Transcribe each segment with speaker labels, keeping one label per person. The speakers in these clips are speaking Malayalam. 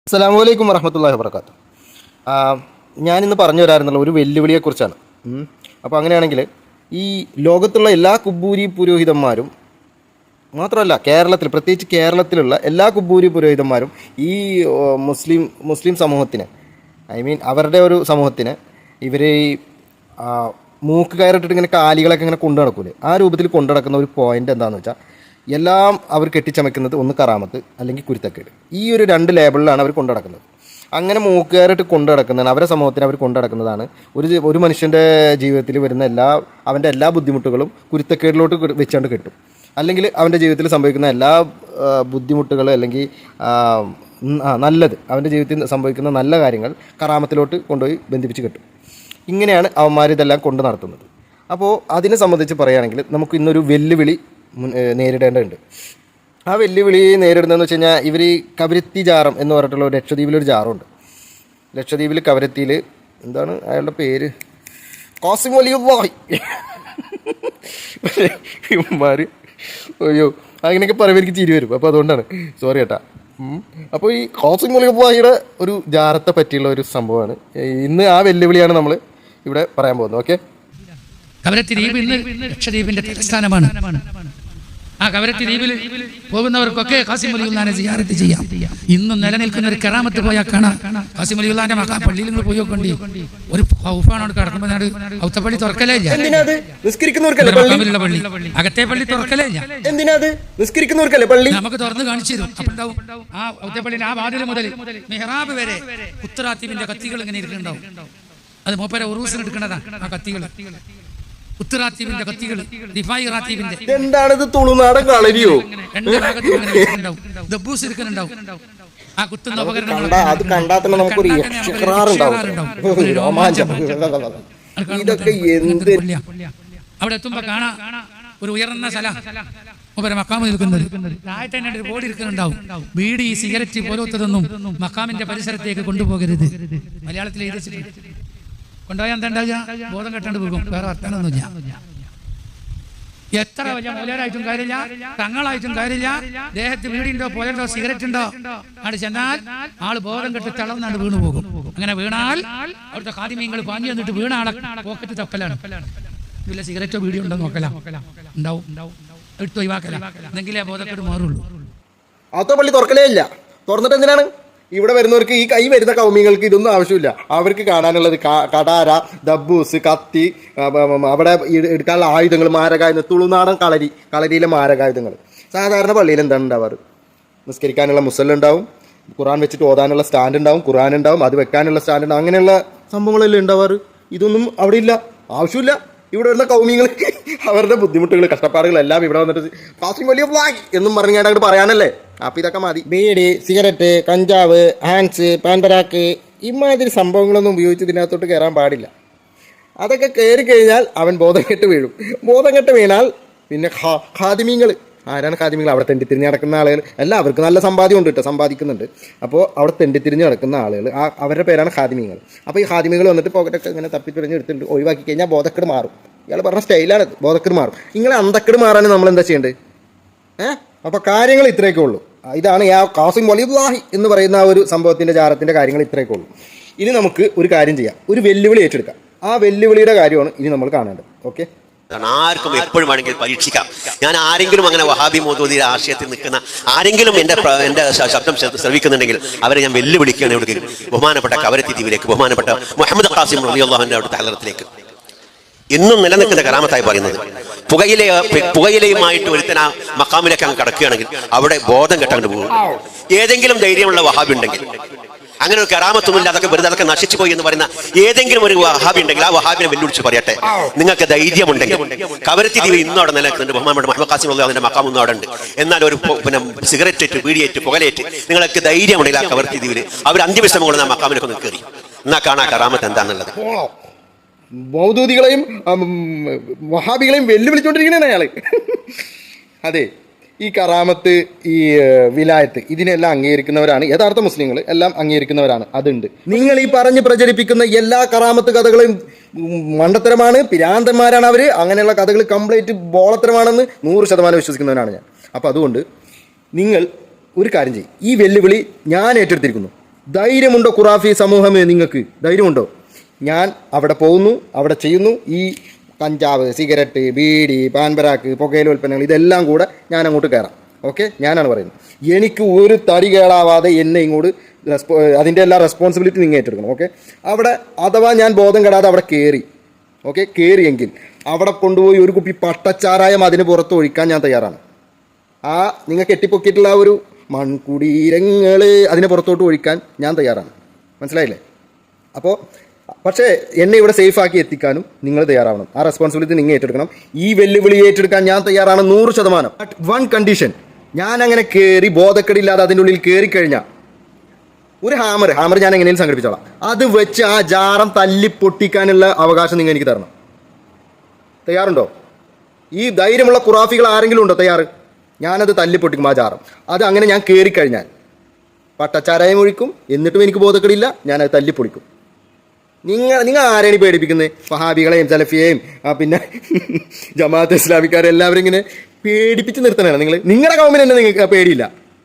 Speaker 1: അസ്സലാമു അലൈക്കും വറഹ്മത്തുള്ളാഹി വബറകാതുഹു. ഞാനിന്ന് പറഞ്ഞു വരാറുള്ള ഒരു വെല്ലുവിളിയെക്കുറിച്ചാണ്. അപ്പോൾ അങ്ങനെയാണെങ്കിൽ ഈ ലോകത്തുള്ള എല്ലാ കുബൂരി പുരോഹിതന്മാരും മാത്രമല്ല, പ്രത്യേകിച്ച് കേരളത്തിലുള്ള എല്ലാ കുബൂരി പുരോഹിതന്മാരും ഈ മുസ്ലിം സമൂഹത്തിന്, അവരുടെ ഒരു സമൂഹത്തിന് ഇവർ മൂക്ക് കയറിട്ടിട്ട് ഇങ്ങനെ കാലികളൊക്കെ ഇങ്ങനെ കൊണ്ടു നടക്കൂലേ, ആ രൂപത്തിൽ കൊണ്ടു നടക്കുന്ന ഒരു പോയിൻ്റ് എന്താണെന്ന് വെച്ചാൽ, എല്ലാം അവർ കെട്ടിച്ചമയ്ക്കുന്നത് ഒന്ന് കറാമത്ത് അല്ലെങ്കിൽ കുരുത്തക്കേട്, ഈ ഒരു രണ്ട് ലേബിളിലാണ് അവർ കൊണ്ടു നടക്കുന്നത്. അങ്ങനെ മൂക്കുകയറിട്ട് കൊണ്ടു നടക്കുന്നതാണ് അവരുടെ സമൂഹത്തിന് അവർ കൊണ്ടു നടക്കുന്നതാണ് ഒരു മനുഷ്യൻ്റെ ജീവിതത്തിൽ വരുന്ന അവൻ്റെ എല്ലാ ബുദ്ധിമുട്ടുകളും കുരുത്തക്കേടിലോട്ട് വെച്ചുകൊണ്ട് കിട്ടും. അല്ലെങ്കിൽ അവൻ്റെ ജീവിതത്തിൽ സംഭവിക്കുന്ന എല്ലാ ബുദ്ധിമുട്ടുകൾ അല്ലെങ്കിൽ അവൻ്റെ ജീവിതത്തിൽ സംഭവിക്കുന്ന നല്ല കാര്യങ്ങൾ കറാമത്തിലോട്ട് കൊണ്ടുപോയി ബന്ധിപ്പിച്ച് കിട്ടും. ഇങ്ങനെയാണ് അവന്മാർ ഇതെല്ലാം കൊണ്ടു നടത്തുന്നത്. അപ്പോൾ അതിനെ സംബന്ധിച്ച് പറയുകയാണെങ്കിൽ നമുക്ക് ഇന്നൊരു വെല്ലുവിളി നേരിടേണ്ടതുണ്ട്. ആ വെല്ലുവിളി നേരിടുന്നതെന്ന് വെച്ച് കഴിഞ്ഞാൽ, ഇവർ കവരത്തി ജാറം എന്ന് പറഞ്ഞിട്ടുള്ള ഒരു ലക്ഷദ്വീപിലൊരു ജാറുണ്ട്. ലക്ഷദ്വീപിൽ കവരത്തിയിൽ എന്താണ് അയാളുടെ പേര്, ഖാസിം വലിയുള്ളാഹി. ഇവന്മാർ അയ്യോ അങ്ങനെയൊക്കെ പറയുമ്പോൾ എനിക്ക് ചിരി വരും, അപ്പോൾ അതുകൊണ്ടാണ്, സോറി കേട്ടാ. അപ്പോൾ ഈ ഖാസിം വലിയുള്ളാഹിയുടെ ഒരു ജാറത്തെ പറ്റിയുള്ള ഒരു സംഭവമാണ് ഇന്ന്. ആ വെല്ലുവിളിയാണ് നമ്മൾ ഇവിടെ പറയാൻ പോകുന്നത്. ഓക്കെ,
Speaker 2: കവരത്തി ദ്വീപ് ഇന്ന് ലക്ഷദ്വീപിന്റെ തലസ്ഥാനമാണ്. ആ കവരത്തി ദ്വീപിൽ പോകുന്നവർക്കൊക്കെ ഖാസിം വലിയുള്ളാഹിനെ സിയാറത്ത് ചെയ്യാം. ഇന്നും നിലനിൽക്കുന്ന ഒരു കറാമത്ത് പോയാൽ കാണാം. ഖാസിം വലിയുള്ളാഹിന്റെ മക്കാ പള്ളിയിൽ നിങ്ങൾ പോയിക്കൊണ്ടി ഒരു ഹൗഫാണോട് കടക്കുമ്പോൾ ഔത്തപ്പള്ളി തുറക്കലേ ഇല്ല. അകത്തെ പള്ളി തുറക്കലേ ഇല്ല. നമുക്ക് തുറന്ന് കാണിച്ചു തരും. അപ്പൊ ഉണ്ടാവും ആ ഔത്തപ്പള്ളിന്റെ ആ വാതിൽ മുതൽ മെഹ്റാബ് വരെ ഉത്തറാത്തീബിന്റെ കത്തികൾ ഇങ്ങനെ ഇരിക്കുന്നുണ്ടാവും. അത് മൂപ്പരെ ഉറൂസിന് എടുക്കേണ്ടതാണ്. ആ കത്തികൾ ഉത്തറാത്തീബിന്റെ കത്തികൾ, ദിഫായി റാത്തീബിന്റെ
Speaker 1: എന്താണിത്, തുളുനാടൻ കളരിയോ?
Speaker 2: രണ്ട് ഭാഗത്തും ദബ്ബൂസ് ഇരിക്കുന്നുണ്ടാവും. ആ കുത്തുന്ന ഉപകരണം അവിടെ എത്തുമ്പോ കാണാ ഒരു ഉയർന്ന സ്ഥലം മക്കാമ് നിൽക്കുന്നത്. താഴത്തെ തന്നെ ഒരു ബോർഡ് ഇരിക്കുന്നുണ്ടാവും, ബീഡി സിഗരറ്റ് പോലത്തതൊന്നും മക്കാമിന്റെ പരിസരത്തേക്ക് കൊണ്ടുപോകരുത്. മലയാളത്തിൽ എഴുതിച്ചിട്ടുണ്ട്. കൊണ്ടുപോയാൽ എന്താ ഉണ്ടാവുക? ബോധം കെട്ടാണ്ട് പോകും. വേറെ അർത്ഥമൊന്നുമില്ല. എത്ര വലിയ മൂലരായിട്ടും കാര്യമില്ല, തങ്ങളായിട്ടും കാര്യമില്ല. ദേഹത്ത് വീടിണ്ടോ പോലുണ്ടോ സിഗരറ്റ് ഉണ്ടോ അവിടെ ചെന്നാൽ ആള് ബോധം കെട്ട് തളർന്നാണ്ട് വീണു പോകും. അങ്ങനെ വീണാൽ അവിടുത്തെ ഖാദിമീങ്ങൾ പാഞ്ഞു വന്നിട്ട് വീണ ആളെ പോക്കറ്റ് തപ്പലാണ്. ഇതില്ല സിഗരറ്റോ വീഡിയോ ഉണ്ടോ നോക്കല, ഉണ്ടാവും, എടുത്ത് ഒഴിവാക്കല, എന്നെങ്കിലേ ബോധക്കെട്ട് മാറുള്ളൂ.
Speaker 1: പള്ളി തുറക്കലേ ഇല്ല. തുറന്നിട്ട് എന്തിനാണ്? ഇവിടെ വരുന്നവർക്ക്, ഈ വരുന്ന കൗമികൾക്ക് ഇതൊന്നും ആവശ്യമില്ല. അവർക്ക് കാണാനുള്ളത് കടാര, ദബ്ബൂസ്, കത്തി, അവിടെ എടുക്കാനുള്ള ആയുധങ്ങൾ, മാരകായുധങ്ങൾ, തുളുനാടൻ കളരിയിലെ മാരകായുധങ്ങൾ. സാധാരണ പള്ളിയിൽ എന്താണ് ഉണ്ടാവാറ്? നിസ്കരിക്കാനുള്ള മുസല്ലുണ്ടാവും, ഖുറാൻ വെച്ചിട്ട് ഓതാനുള്ള സ്റ്റാൻഡ് ഉണ്ടാവും, ഖുറാൻ ഉണ്ടാവും, അത് വെക്കാനുള്ള സ്റ്റാൻഡ് ഉണ്ടാവും, അങ്ങനെയുള്ള സംഭവങ്ങളെല്ലാം ഉണ്ടാവാറ്. ഇതൊന്നും അവിടെ ഇല്ല, ആവശ്യമില്ല. ഇവിടെ വരുന്ന കൗമികൾ അവരുടെ ബുദ്ധിമുട്ടുകൾ, കഷ്ടപ്പാടുകളെല്ലാം ഇവിടെ വന്നിട്ട് ഖാസിം വലിയുള്ളാഹി എന്നും പറഞ്ഞാൽ പറയാനല്ലേ. അപ്പം ഇതൊക്കെ മതി. ബീഡി, സിഗരറ്റ്, കഞ്ചാവ്, ഹാൻസ്, പാൻപരാക്ക്, ഇമാതിരി സംഭവങ്ങളൊന്നും ഉപയോഗിച്ച് ഇതിനകത്തോട്ട് കയറാൻ പാടില്ല. അതൊക്കെ കയറി കഴിഞ്ഞാൽ അവൻ ബോധം കെട്ട് വീഴും. ബോധം കെട്ട് വീണാൽ പിന്നെ ഖാദിമീങ്ങൾ, ആരാണ് ഖാദിമീങ്ങൾ? അവിടെ തെണ്ടിത്തിരിഞ്ഞ് നടക്കുന്ന ആളുകൾ. അവർക്ക് നല്ല സമ്പാദ്യം ഉണ്ട് കേട്ടോ, സമ്പാദിക്കുന്നുണ്ട്. അപ്പോൾ അവിടെ തെണ്ടിത്തിരിഞ്ഞ് നടക്കുന്ന ആളുകൾ, അവരുടെ പേരാണ് ഖാദിമീങ്ങൾ. അപ്പോൾ ഈ ഖാദിമീങ്ങൾ വന്നിട്ട് പോക്കറ്റൊക്കെ ഇങ്ങനെ തപ്പിപ്പിടിഞ്ഞ് എടുത്തിട്ട് ഒഴിവാക്കി കഴിഞ്ഞാൽ ബോധക്കെട് മാറും. ഇയാൾ പറഞ്ഞ സ്റ്റൈലാണ്, ബോധക്കെട് മാറും. ഇങ്ങനെ അന്തക്കെട് മാറാൻ നമ്മൾ എന്താ ചെയ്യേണ്ടത്? അപ്പോൾ കാര്യങ്ങൾ ഇത്രയൊക്കെ ഉള്ളൂ. ഇതാണ് ആ ഖാസിം വലിയുള്ളാഹി എന്ന് പറയുന്ന ആ ഒരു സംഭവത്തിൻ്റെ ജാറത്തിൻ്റെ കാര്യങ്ങൾ ഇത്രയൊക്കെ ഉള്ളൂ. ഇനി നമുക്ക് ഒരു കാര്യം ചെയ്യാം, ഒരു വെല്ലുവിളി ഏറ്റെടുക്കാം. ആ വെല്ലുവിളിയുടെ കാര്യമാണ് ഇനി നമ്മൾ കാണേണ്ടത്. ഓക്കെ,
Speaker 3: ആർക്കും എപ്പോഴും വേണമെങ്കിൽ പരീക്ഷിക്കാം. ഞാൻ ആരെങ്കിലും അങ്ങനെ വഹാബി മൗദൂദിയുടെ ആശയത്തിൽ നിൽക്കുന്ന ആരെങ്കിലും എന്റെ ശബ്ദം ശ്രവിക്കുന്നുണ്ടെങ്കിൽ അവരെ ഞാൻ വെല്ലുവിളിക്കുകയാണ്. ഇവിടെ ബഹുമാനപ്പെട്ട കവരത്തി ദ്വീപിലേക്ക്, ബഹുമാനപ്പെട്ട മുഹമ്മദ് ഖാസിം റളിയല്ലാഹുവിന്റെ അവിടുത്തെ ഹലറത്തിലേക്ക് ഇന്നും നിലനിൽക്കുന്ന കറാമത്തായി പറയുന്നത്, പുകയിലയുമായിട്ട് ഒരുത്തന മക്കാമിലേക്ക് അങ്ങ് കടക്കുകയാണെങ്കിൽ അവിടെ ബോധം കെട്ടാണ്ട് പോകും. ഏതെങ്കിലും ധൈര്യമുള്ള വഹാബി ഉണ്ടെങ്കിൽ, അങ്ങനെ ഒരു കറാമത്തൊന്നുമില്ല, അതൊക്കെ വെറുതെ അതൊക്കെ നശിച്ചു പോയി എന്ന് പറയുന്ന ഏതെങ്കിലും ഒരു വഹാബി ഉണ്ടെങ്കിൽ ആ വഹാബിനെ വെല്ലുവിളിച്ച് പറയട്ടെ. നിങ്ങൾക്ക് ധൈര്യമുണ്ടെങ്കിൽ കവരത്തി ദ്വീപ് ഇന്നും അവിടെ നിലനിൽക്കുന്നുണ്ട്. ബഹുമാനപ്പെട്ട മുഹമ്മദ് ഖാസിം റളിയല്ലാഹുവിന്റെ മക്കാം ഇന്നും അവിടെ ഉണ്ട്. എന്നാൽ ഒരു സിഗരറ്റ്, ബീഡിയേറ്റ്, പുകലേറ്റ് നിങ്ങൾക്ക് ധൈര്യമുണ്ടെങ്കിൽ ആ കവരത്തി ദ്വീപിൽ അവർ അന്ത്യവിശ്രമം കൊള്ളുന്ന മക്കാമിനൊക്കെ ഒന്ന് കയറി എന്നാ കാണാ കറാമത്ത് എന്താണെന്നുള്ളത്.
Speaker 1: മൗദൂദികളെയും വഹാബികളെയും വെല്ലുവിളിച്ചുകൊണ്ടിരിക്കുന്നതാണ് അയാൾ. അതെ, ഈ കറാമത്ത്, ഈ വിലായത്ത്, ഇതിനെല്ലാം അംഗീകരിക്കുന്നവരാണ് യഥാർത്ഥ മുസ്ലിങ്ങൾ, എല്ലാം അംഗീകരിക്കുന്നവരാണ്. അതുണ്ട്. നിങ്ങൾ ഈ പറഞ്ഞ് പ്രചരിപ്പിക്കുന്ന എല്ലാ കറാമത്ത് കഥകളും മണ്ടത്തരമാണ്, പിരാന്തന്മാരാണ് അവർ. അങ്ങനെയുള്ള കഥകൾ കംപ്ലീറ്റ് ബോളത്തരമാണെന്ന് 100% വിശ്വസിക്കുന്നവനാണ് ഞാൻ. അപ്പോൾ അതുകൊണ്ട് നിങ്ങൾ ഒരു കാര്യം ചെയ്യും, ഈ വെല്ലുവിളി ഞാൻ ഏറ്റെടുത്തിരിക്കുന്നു. ധൈര്യമുണ്ടോ ഖുറാഫി സമൂഹമേ? നിങ്ങൾക്ക് ധൈര്യമുണ്ടോ? ഞാൻ അവിടെ പോകുന്നു, അവിടെ ചെയ്യുന്നു. ഈ കഞ്ചാവ്, സിഗരറ്റ്, ബീഡി, പാൻപരാക്ക്, പുകയില ഉൽപ്പന്നങ്ങൾ ഇതെല്ലാം കൂടെ ഞാൻ അങ്ങോട്ട് കയറാം. ഓക്കെ, ഞാനാണ് പറയുന്നത്. എനിക്ക് ഒരു തടി കേടാവാതെ എന്നെ ഇങ്ങോട്ട് അതിൻ്റെ എല്ലാ റെസ്പോൺസിബിലിറ്റി നിങ്ങൾ ഏറ്റെടുക്കണം. ഓക്കെ, അവിടെ അഥവാ ഞാൻ ബോധം കെടാതെ അവിടെ കയറി, ഓക്കെ, കയറിയെങ്കിൽ അവിടെ കൊണ്ടുപോയി ഒരു കുപ്പി പട്ടച്ചാരായം അതിന് പുറത്ത് ഒഴിക്കാൻ ഞാൻ തയ്യാറാണ്. ആ നിങ്ങൾ കെട്ടിപ്പൊക്കിയിട്ടുള്ള ആ ഒരു മൺകുടീരങ്ങൾ അതിന് പുറത്തോട്ട് ഒഴിക്കാൻ ഞാൻ തയ്യാറാണ്. മനസ്സിലായില്ലേ? അപ്പോൾ പക്ഷേ എന്നെ ഇവിടെ സേഫ് ആക്കി എത്തിക്കാനും നിങ്ങൾ തയ്യാറാവണം. ആ റെസ്പോൺസിബിലിറ്റി നിങ്ങൾ ഏറ്റെടുക്കണം. ഈ വെല്ലുവിളി ഏറ്റെടുക്കാൻ ഞാൻ തയ്യാറാണ് 100%. ബട്ട് വൺ കണ്ടീഷൻ, ഞാൻ അങ്ങനെ കയറി ബോധക്കെടില്ലാതെ അതിൻ്റെ ഉള്ളിൽ കയറിക്കഴിഞ്ഞാൽ ഒരു ഹാമർ ഞാൻ എങ്ങനെയും സംഘടിപ്പിച്ചോളാം. അത് വെച്ച് ആ ജാറം തല്ലി പൊട്ടിക്കാനുള്ള അവകാശം നിങ്ങൾ എനിക്ക് തരണം. തയ്യാറുണ്ടോ? ഈ ധൈര്യമുള്ള ഖുറാഫികൾ ആരെങ്കിലും ഉണ്ടോ തയ്യാറ്? ഞാനത് തല്ലി പൊട്ടിക്കും ആ ജാറം. അത് അങ്ങനെ ഞാൻ കയറിക്കഴിഞ്ഞാൽ പട്ടച്ചാരായം ഒഴിക്കും, എന്നിട്ടും എനിക്ക് ബോധക്കെടില്ല, ഞാനത് തല്ലിപ്പൊളിക്കും. നിങ്ങൾ ആരെയാണ് പേടിപ്പിക്കുന്നത്? വഹാബികളെയും സലഫിയെയും പിന്നെ ജമാഅത്ത് ഇസ്ലാമിക്കാരെ എല്ലാവരും ഇങ്ങനെ പേടിപ്പിച്ച് നിർത്തണതാണ് നിങ്ങൾ. നിങ്ങളുടെ കൗമിന് തന്നെ നിങ്ങൾക്ക് പേടിയില്ല.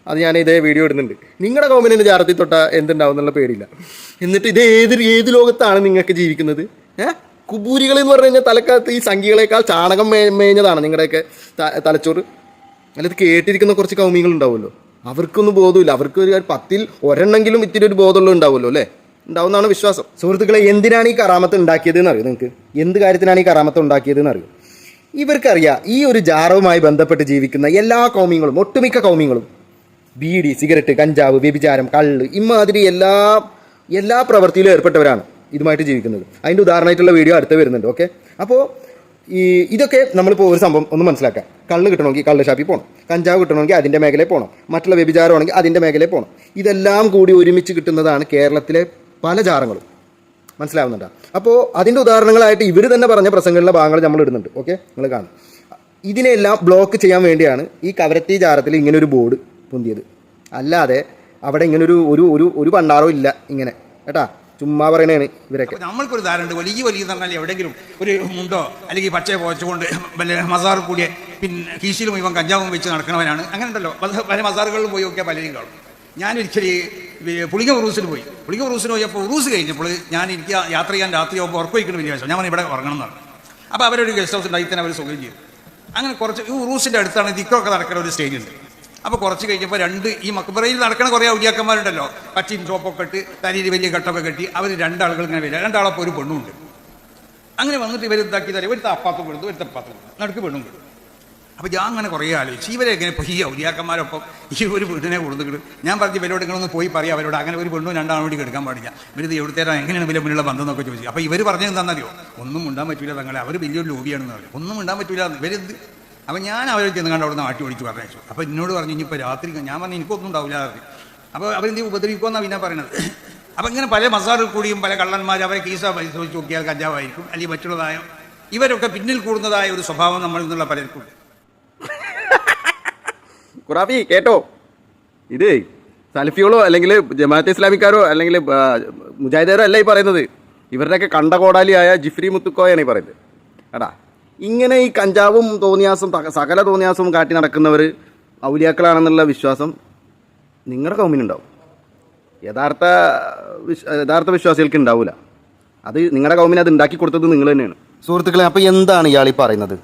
Speaker 1: അത് ഞാൻ ഇതേ വീഡിയോ ഇടുന്നുണ്ട്. നിങ്ങളുടെ കൗമിന് തന്നെ ജാറത്തിൽ തൊട്ടാൽ എന്തുണ്ടാവും എന്നുള്ള പേടിയില്ല. എന്നിട്ട് ഇത് ഏത് ലോകത്താണ് നിങ്ങൾക്ക് ജീവിക്കുന്നത്? കുബൂരികൾ എന്ന് പറഞ്ഞു കഴിഞ്ഞാൽ തലക്കകത്ത് ഈ സംഖ്യകളെക്കാൾ ചാണകം മേഞ്ഞതാണ് നിങ്ങളുടെയൊക്കെ തലച്ചോറ്. അല്ലാതെ കേട്ടിരിക്കുന്ന കുറച്ച് കൗമികൾ ഉണ്ടാവുമല്ലോ, അവർക്കൊന്നും ബോധമില്ല. അവർക്ക് ഒരു 10ൽ ഒരെണ്ണെങ്കിലും ഇത്തിരി ഒരു ബോധമുള്ള ഉണ്ടാവുമല്ലോ, അല്ലേ? ഉണ്ടാവുന്നതാണ് വിശ്വാസം. സുഹൃത്തുക്കളെ, എന്തിനാണ് ഈ കറാമത്ത് ഉണ്ടാക്കിയതെന്ന് അറിയോ നിങ്ങൾക്ക്? എന്ത് കാര്യത്തിനാണ് ഈ കറാമത്ത് ഉണ്ടാക്കിയതെന്ന് അറിയോ? ഇവർക്കറിയാം ഈ ഒരു ജാറവുമായി ബന്ധപ്പെട്ട് ജീവിക്കുന്ന എല്ലാ കൗമികളും, ഒട്ടുമിക്ക കൗമികളും ബീഡി, സിഗരറ്റ്, കഞ്ചാവ്, വ്യഭിചാരം, കള്ള് ഇമാതിരി എല്ലാ പ്രവൃത്തിയിലും ഏർപ്പെട്ടവരാണ് ഇതുമായിട്ട് ജീവിക്കുന്നത്. അതിൻ്റെ ഉദാഹരണമായിട്ടുള്ള വീഡിയോ അടുത്ത് വരുന്നുണ്ട്. ഓക്കെ, അപ്പോൾ ഇതൊക്കെ നമ്മളിപ്പോൾ ഒരു സംഭവം ഒന്ന് മനസ്സിലാക്കാം. കള്ള് കിട്ടണമെങ്കിൽ കള്ള് ഷാപ്പിൽ പോകണം, കഞ്ചാവ് കിട്ടണമെങ്കിൽ അതിൻ്റെ മേഖലയിൽ പോകണം, മറ്റുള്ള വ്യഭിചാരമാണെങ്കിൽ അതിൻ്റെ മേഖലയിൽ പോകണം. ഇതെല്ലാം കൂടി ഒരുമിച്ച് കിട്ടുന്നതാണ് കേരളത്തിലെ പല ജാറങ്ങളും. മനസ്സിലാവുന്നുണ്ടോ? അപ്പോൾ അതിൻ്റെ ഉദാഹരണങ്ങളായിട്ട് ഇവർ തന്നെ പറഞ്ഞ പ്രസംഗങ്ങളിലെ ഭാഗങ്ങൾ നമ്മൾ ഇടുന്നുണ്ട്. ഓക്കെ, നിങ്ങൾ കാണും. ഇതിനെല്ലാം ബ്ലോക്ക് ചെയ്യാൻ വേണ്ടിയാണ് ഈ കവരത്തി ജാറത്തിൽ ഇങ്ങനെ ഒരു ബോർഡ് പൊന്തിയത്. അല്ലാതെ അവിടെ ഇങ്ങനെ ഒരു പണ്ടാറോ ഇല്ല ഇങ്ങനെ, കേട്ടാ. ചുമ്മാ പറയണേണ് ഇവരൊക്കെ.
Speaker 4: നമ്മൾക്കൊരു ധാരണ ഉണ്ട്, വലിയ പറഞ്ഞാൽ എവിടെയെങ്കിലും ഒരു മുണ്ടോ അല്ലെങ്കിൽ പച്ചയെ പോച്ചുകൊണ്ട് വല്ല മസാർ കൂടിയ പിന്നെ കീശിലും ഇവൻ കഞ്ചാവും വെച്ച് നടക്കണവനാണ്. അങ്ങനെ ഉണ്ടല്ലോ, പല മസാറുകളിലും പോയി നോക്കിയാൽ പലരും കാണും. ഞാനൊരിക്കലും പുളിങ്ങ ഉറൂസിന് പോയപ്പോൾ ഉറൂസ് കഴിഞ്ഞപ്പോൾ എനിക്ക് യാത്ര ചെയ്യാൻ രാത്രിയാകുമ്പോൾ ഉറപ്പ് വയ്ക്കുന്ന വലിയ വശം. ഞാൻ ഇവിടെ ഉറങ്ങണം എന്നാണ്. അപ്പോൾ അവരൊരു ഗസ്റ്റ് ഹൗസ് ഉണ്ടായി തന്നെ അവർ സുഖം ചെയ്തു. അങ്ങനെ കുറച്ച് ഈ ഉറൂസിൻ്റെ അടുത്താണ് ദിക്കൊക്കെ നടക്കുന്ന ഒരു സ്റ്റേജ് ഉണ്ട്. അപ്പോൾ കുറച്ച് കഴിഞ്ഞപ്പോൾ ഈ മക്ബറയിൽ നടക്കുന്ന കുറേ ഔലിയാക്കന്മാരുണ്ടല്ലോ, പച്ചയും ചോപ്പൊക്കെ ഇട്ട് തലയിൽ വലിയ കെട്ടൊക്കെ കെട്ടി, അവർ രണ്ടാളുകൾ ഇങ്ങനെ വരിക. രണ്ടാളപ്പോൾ ഒരു പെണ്ണുണ്ട്. അങ്ങനെ വന്നിട്ട് ഇവർ എന്താക്കി തരാം, ഒരു തപ്പാത്തും കൊടുത്തു, ഒരു തപ്പാത്തും നടുക്ക് പെണ്ണും കൊടുത്തു. അപ്പോൾ ഞാൻ അങ്ങനെ കുറേ ആലോചിച്ചു, ഇവരെ എങ്ങനെ ഈ ഔലിയാക്കന്മാരൊപ്പം ഈ ഒരു പെണ്ണിനെ കൊടുത്തിട്ട് ഞാൻ പറഞ്ഞു ഇവരോട് നിങ്ങളൊന്ന് പോയി പറയാം അവരോട്, അങ്ങനെ ഒരു പെണ്ണും രണ്ടാളും കൂടി എടുക്കാൻ പാടില്ല, ഇവരിത് എവിടുത്തേരാ എങ്ങനെയാണ് ഇവരെ മുന്നിലുള്ള ബന്ധം എന്നൊക്കെ ചോദിച്ചു. അപ്പോൾ ഇവർ പറഞ്ഞത് എന്താണെന്നറിയോ? ഒന്നും ഉണ്ടാൻ പറ്റില്ല തങ്ങളെ, അവർ വലിയൊരു ലോബിയാണെന്ന് പറയും, ഒന്നും ഉണ്ടാൻ പറ്റില്ല ഇവരെന്ത്. അപ്പോൾ ഞാൻ അവരെ ചെന്ന് കണ്ട് അവിടെ നിന്ന് ആട്ടി ഓടിച്ച് പറഞ്ഞു. അപ്പോൾ എന്നോട് പറഞ്ഞു ഇനിയിപ്പോൾ രാത്രി, ഞാൻ പറഞ്ഞു എനിക്കൊന്നും ഉണ്ടാവില്ല. അപ്പോൾ അവരെന്ത് ഉപദ്രവിക്കുമെന്നാണ് പിന്നെ പറയണത്. അപ്പോൾ ഇങ്ങനെ പല മസാറിൽ കൂടിയും പല കള്ളന്മാർ അവരെ കീസ പരിശോധിച്ച് നോക്കിയാൽ കഞ്ചാവായിരിക്കും, അല്ലെങ്കിൽ മറ്റുള്ളതായ ഇവരൊക്കെ പിന്നിൽ കൂടുന്നതായ ഒരു സ്വഭാവം നമ്മളിൽ നിന്നുള്ള പലർക്കും.
Speaker 1: ഖുറാഫി കേട്ടോ, ഇത് സലഫികളോ അല്ലെങ്കിൽ ജമാഅത്തെ ഇസ്ലാമിക്കാരോ അല്ലെങ്കിൽ മുജാഹിദാരോ അല്ല ഈ പറയുന്നത്. ഇവരുടെയൊക്കെ കണ്ട കോടാലിയായ ജിഫ്രി മുത്തുക്കോയാണ് ഈ പറയുന്നത്. എടാ, ഇങ്ങനെ ഈ കഞ്ചാവും തോന്നിയാസും സകല തോന്നിയാസവും കാട്ടി നടക്കുന്നവർ ഔലിയാക്കളാണെന്നുള്ള വിശ്വാസം നിങ്ങളുടെ കൗമിനുണ്ടാവും. യഥാർത്ഥ വിശ്വാസികൾക്ക് ഉണ്ടാവില്ല. അത് നിങ്ങളുടെ കൗമിന് അത് ഉണ്ടാക്കി കൊടുത്തത് നിങ്ങൾ തന്നെയാണ്. സുഹൃത്തുക്കളെ, അപ്പോൾ എന്താണ് ഇയാൾ ഈ പറയുന്നത്?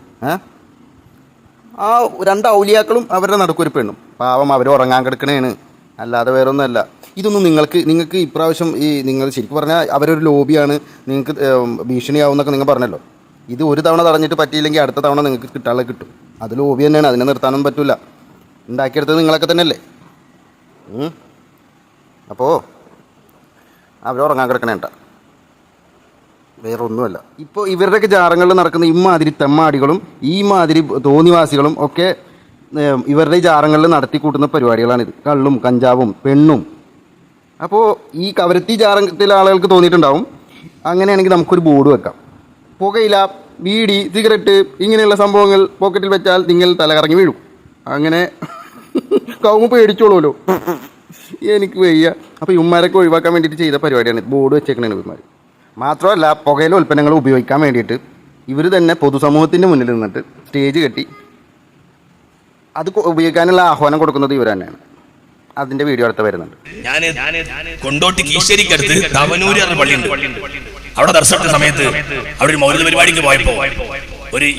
Speaker 1: ആ 2 ഔലിയാക്കളും അവരുടെ നടുക്കൊരു പെണ്ണും, പാവം അവർ ഉറങ്ങാൻ കിടക്കണേണ്, അല്ലാതെ വേറൊന്നുമല്ല. ഇതൊന്നും നിങ്ങൾക്ക് ഇപ്രാവശ്യം നിങ്ങൾ ശരിക്കും പറഞ്ഞാൽ അവരൊരു ലോബിയാണ്, നിങ്ങൾക്ക് ഭീഷണിയാവുന്നൊക്കെ നിങ്ങൾ പറഞ്ഞല്ലോ. ഇത് ഒരു തവണ തടഞ്ഞിട്ട് പറ്റിയില്ലെങ്കിൽ അടുത്ത തവണ നിങ്ങൾക്ക് കിട്ടാനുള്ള കിട്ടും. അത് ലോബി തന്നെയാണ്, അതിനെ നിർത്താനൊന്നും പറ്റില്ല. ഉണ്ടാക്കിയെടുത്തത് നിങ്ങളൊക്കെ തന്നെയല്ലേ. അപ്പോൾ അവരുറങ്ങാൻ കിടക്കണേണ്ട, വേറൊന്നുമല്ല. ഇപ്പോൾ ഇവരുടെയൊക്കെ ജാറങ്ങളിൽ നടക്കുന്ന ഇമാതിരി തെമ്മാടികളും ഈ മാതിരി തോന്നിവാസികളും ഒക്കെ ഇവരുടെ ജാറങ്ങളിൽ നടത്തി കൂട്ടുന്ന പരിപാടികളാണിത്. കള്ളും കഞ്ചാവും പെണ്ണും. അപ്പോൾ ഈ കവരത്തി ജാറത്തിലെ ആളുകൾക്ക് തോന്നിയിട്ടുണ്ടാവും അങ്ങനെയാണെങ്കിൽ നമുക്കൊരു ബോർഡ് വെക്കാം, പുകയില, ബീഡി, സിഗരറ്റ് ഇങ്ങനെയുള്ള സംഭവങ്ങൾ പോക്കറ്റിൽ വെച്ചാൽ നിങ്ങൾ തലകറങ്ങി വീഴും. അങ്ങനെ കൗമ പേടിച്ചോളൂല്ലോ. എനിക്ക് വയ്യ. അപ്പോൾ ഇവന്മാരൊക്കെ ഒഴിവാക്കാൻ വേണ്ടിയിട്ട് ചെയ്ത പരിപാടിയാണ് ബോർഡ് വെച്ചേക്കണേ ഇവന്മാർ. മാത്രമല്ല, പുകയില ഉൽപ്പന്നങ്ങൾ ഉപയോഗിക്കാൻ വേണ്ടിയിട്ട് ഇവർ തന്നെ പൊതുസമൂഹത്തിൻ്റെ മുന്നിൽ നിന്നിട്ട് സ്റ്റേജ് കെട്ടി അത് ഉപയോഗിക്കാനുള്ള ആഹ്വാനം കൊടുക്കുന്നത് ഇവർ തന്നെയാണ്. അതിന്റെ വീഡിയോ അടുത്ത് വരുന്നുണ്ട്.
Speaker 5: ഞാൻ കൊണ്ടോട്ടി കീശ്ശേരിക്കടുത്ത് തവനൂര് എന്ന പള്ളിയുണ്ട്. അവിടെ ദർശനത്തിന്റെ സമയത്ത് അവിടെ ഒരു മൗലിക പരിപാടിക്ക് പോയപ്പോ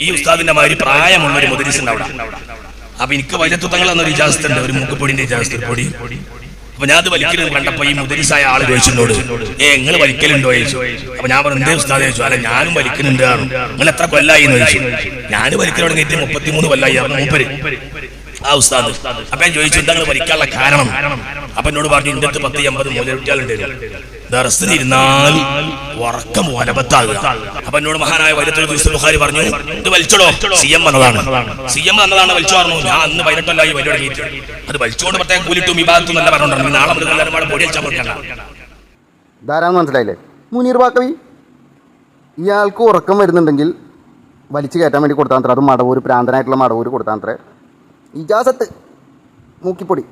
Speaker 5: ഈ ഉസ്താദിന്റെ മാതിരി പ്രായമുള്ള ഒരു മുദരിസ് ഉണ്ട് അവിടെ. അപ്പൊ എനിക്ക് വൈദ്യത്വങ്ങൾ എന്നൊരു ഇജാസത്ത് ഉണ്ട്, ഒരു മൂക്കുപൊടിന്റെ ഇജാസത്ത് പൊടി. അപ്പൊ ഞാൻ അത് വലിക്കുന്നത് കണ്ടപ്പോ ഈ മുദരിസായ ആള് ചോദിച്ചോട് നിങ്ങൾ വലിക്കലുണ്ടോ ചോദിച്ചു. അപ്പൊ ഞാൻ പറഞ്ഞു എന്തേ ഉസ്താദ് ചോദിച്ചു. അല്ല ഞാനും വലിക്കുന്നുണ്ട്. നിങ്ങൾ എത്ര കൊല്ലായി എന്ന് ചോദിച്ചു. ഞാൻ വലിക്കൽ തുടങ്ങിയിട്ട് 33 കൊല്ലായി മൂപ്പര് ആ ഉസ്താദ്. അപ്പൊ ഞാൻ ചോദിച്ചു എന്താ വലിക്കാനുള്ള കാരണം. അപ്പൊ എന്നോട് പറഞ്ഞു എന്റെ അടുത്ത് 10-50 മൂലകുട്ടികളുണ്ടായിരുന്നു, ദർസിന് ഇരുന്നാൽ ഉറക്കം വനപത്താകുക. അപ്പൊ എന്നോട് മഹാനായ ബുഖാരി പറഞ്ഞു ഇത് വലിച്ചോടോ, CM വന്നതാണ്, CM വന്നതാണ് വലിച്ചു പറഞ്ഞു. ഞാൻ അന്ന് 18 വലിയ തുടങ്ങിയിട്ട് അത് വലിച്ചോണ്ട് പ്രത്യേകം കൂലിട്ടും വിഭാഗത്തും നല്ല പറഞ്ഞോണ്ടാണ്. നാളെ മുതൽ എല്ലാവരും പൊടി വലിച്ചാൽ കൊടുക്കണ്ട.
Speaker 1: ധാരാളം മനസ്സിലായില്ലേ? മുനീർ ബാക്കവി ഇയാൾക്ക് ഉറക്കം വരുന്നുണ്ടെങ്കിൽ വലിച്ചു കയറ്റാൻ വേണ്ടി കൊടുത്താൽ അത് മടവൂര്, പ്രാന്തനായിട്ടുള്ള മടവൂര് കൊടുത്താൽ ഇജാസത്ത്. മൂക്കിപ്പൊടി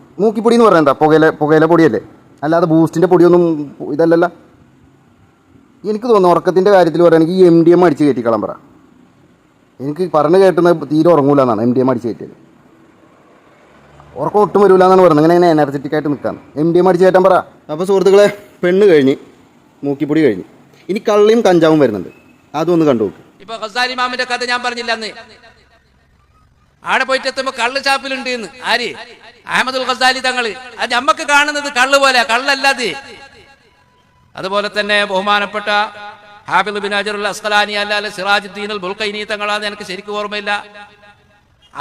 Speaker 1: എന്ന് പറഞ്ഞാൽ എന്താ? പുകയില പൊടിയല്ലേ, അല്ലാതെ ബൂസ്റ്റിൻ്റെ പൊടിയൊന്നും ഇതല്ലല്ലോ. എനിക്ക് തോന്നുന്നു ഉറക്കത്തിൻ്റെ കാര്യത്തിൽ പറയുകയാണെങ്കിൽ ഈ MDM അടിച്ച് കയറ്റിക്കളാൻ പറ. എനിക്ക് പറഞ്ഞു കേട്ടുന്നത് തീരെ ഉറങ്ങൂല എന്നാണ് MDM അടിച്ച് കയറ്റിയത്. ഉറക്കം ഒട്ടും വരില്ല എന്നാണ് പറയുന്നത്. ഇങ്ങനെ എനർജറ്റിക് ആയിട്ട് നിൽക്കാം. MDM അടിച്ച് കയറ്റാൻ പറ. അപ്പോൾ സുഹൃത്തുക്കളെ, പെണ്ണ് കഴിഞ്ഞ് മൂക്കിപ്പൊടി കഴിഞ്ഞ് ഇനി കള്ളിയും കഞ്ചാവും വരുന്നുണ്ട്. അതൊന്ന് കണ്ടു നോക്ക്.
Speaker 6: ഇപ്പൊ ഖസാലി ഇമാമിന്റെ കഥ ഞാൻ പറഞ്ഞില്ല അന്ന്. ആടെ പോയിട്ട് എത്തുമ്പോ കള്ള് ചാപ്പിലുണ്ട് എന്ന് ആര്? അഹമ്മദുൽ ഖസാലി തങ്ങള്. അത് നമ്മക്ക് കാണുന്നത് കള്ള് പോലെ, കള്ളല്ലാതെ. അതുപോലെ തന്നെ ബഹുമാനപ്പെട്ട ഹാഫിദ് ബിൻ ഹജറുൽ അസ്ഖലാനി അല്ലാതെ സിറാജുദ്ദീൻ അൽ ബുൽഖൈനി തങ്ങളാന്ന് എനിക്ക് ശരിക്കും ഓർമ്മയില്ല.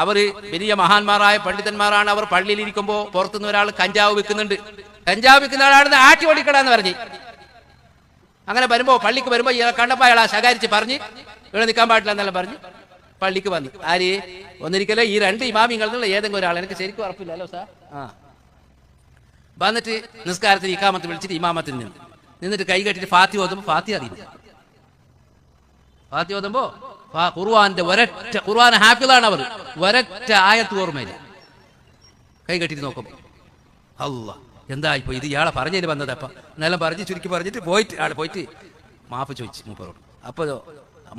Speaker 6: അവർ വലിയ മഹാന്മാരായ പണ്ഡിതന്മാരാണ്. അവർ പള്ളിയിലിരിക്കുമ്പോൾ പുറത്തുനിന്ന് ഒരാൾ കഞ്ചാവ് വിൽക്കുന്നുണ്ട്. കഞ്ചാവ് വിൽക്കുന്ന ആളാണെന്ന് ആട്ടി ഓടിക്കടാന്ന് പറഞ്ഞ്. അങ്ങനെ വരുമ്പോ പള്ളിക്ക് വരുമ്പോ കണ്ടപ്പോ അയാൾ ശകാരിച്ച് പറഞ്ഞ് ഇവിടെ നിൽക്കാൻ പാടില്ല എന്നെല്ലാം പറഞ്ഞ് പള്ളിക്ക് വന്നു. ആര്? ഒന്നിരിക്കലോ ഈ 2 ഇമാമിങ്ങളിൽ നിന്നുള്ള ഏതെങ്കിലും ഒരാൾ, എനിക്ക് ശരിക്കും ഉറപ്പില്ലല്ലോ സാർ. വന്നിട്ട് നിസ്കാരത്തിന് ഇക്കാമത്ത് വിളിച്ചിട്ട് ഇമാമത്തിൽ നിന്നിട്ട് കൈ കെട്ടിട്ട് ഫാത്തി ഓതുമ്പോൾ ഫാത്തി അറിയില്ല. ഫാത്തി ഓതുമ്പോ ഖുർആന്റെ ഖുർആൻ ഹാഫിളാണ് അവർ, ഒരൊറ്റ ആയത്ത് ഓർമ്മയില്ല. കൈ കെട്ടിട്ട് നോക്കുമ്പോ അല്ലാഹ് എന്താ ഇപ്പൊ ഇത് ഇയാളെ പറഞ്ഞതിന് വന്നതപ്പ എന്നെല്ലാം പറഞ്ഞ് ചുരുക്കി പറഞ്ഞിട്ട് ആടെ പോയിട്ട് മാപ്പ് ചോദിച്ചു മൂപ്പറോട്. അപ്പൊ